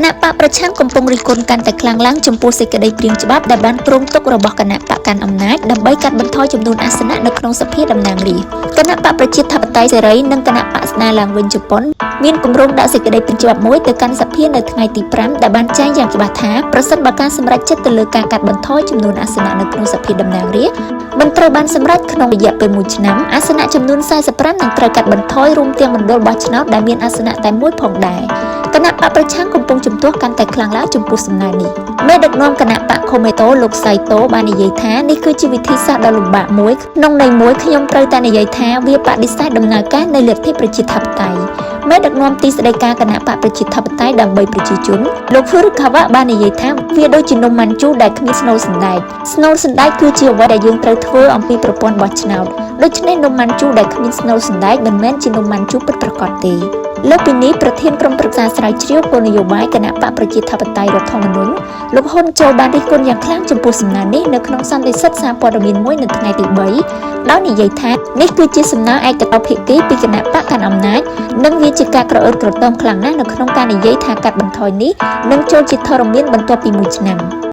ណៈបកប្រឆាំងកំពុងរិះគន់កាន់តែខ្លាំងឡើងចំពោះសេចក្តីព្រាងច្បាប់ដែលបានគ្រោងទុករបស់គណៈបកកាន់អំណាចដើម្បីកាត់បន្ថយចំនួនអាសនៈនៅក្នុងសភាតំណាងរាស្ត្រគណៈបកប្រជាធិបតេយ្យសេរីនិងគណៈបកស្ដារឡើងវិញជប៉ុនមានគម្រោងដាក់សេចក្តីព្រាងច្បាប់មួយទៅកាន់សភានៅថ្ងៃទី5ដែលបានចែងយ៉ាងច្បាស់ថាប្រសិនបើការសម្រេចចិត្តទៅលើការកាត់បន្ថយចំនួនអាសនៈនៅក្នុងសភាតំណាងរាស្ត្រមិនត្រូវបានសម្រេចក្នុងរយៈពេល1ឆ្នាំអាសនៈចំនួន45នឹងត្រូវកាត់បន្ថយរួមទាំងមណ្ឌលបោះឆ្នោតដែលមានអាសនៈតែមួយផងដែរគណៈបកប្រឆាំងកំពុងជំទាស់កាន់តែខ្លាំងឡើងចំពោះសំណើនេះមេដឹកនាំគណៈបកខូមេតូលោកសៃតូបាននិយាយថានេះគឺជាវិធីសាស្ត្រដ៏លំបាកមួយក្នុងន័យមួយខ្ញុំត្រូវតែនិយាយថាវាបដិសេធដំណើរការនៃលទ្ធិប្រជាធិបតេយ្យមេដឹកនាំទីស្តីការគណៈបកប្រជាធិបតេយ្យដើម្បីប្រជាជនលោកហ្វឺរកាវ៉ាបាននិយាយថាវាដូចជានំម៉ាន់ជូដែលគ្មានស្នូលសណ្ដែកស្នូលសណ្ដែកគឺជាអ្វីដែលយើងត្រូវធ្វើអំពីប្រព័ន្ធបោះឆ្នោតដូច្នេះនំម៉ាន់ជូដែលគ្មានស្នូលសណ្ដែកមិនមែនជានំម៉ាន់ជូពិតប្រាកដទេលើពីនេះប្រធានក្រុមប្រឹក្សាស្រាវជ្រាវគោលនយោបាយគណៈបកប្រជាធិបតេយ្យរដ្ឋធម្មនុញ្ញលោកហ៊ុនចូលបានរិះគន់យ៉ាងខ្លាំងចំពោះសំណើនេះនៅក្នុងសន្និសីទសារព័ត៌មានមួយនៅថ្ងៃទី3ដោយនិយាយថានេះគឺជាសំណើឯកតោភាគីពីគណៈបកកាន់អំណាចនិងវាជាការក្រអឺតក្រទមខ្លាំងណាស់នៅក្នុងការនិយាយថាកាត់បន្ថយនេះនឹងចូលជាធរមានបន្ទាប់ពី1ឆ្នាំ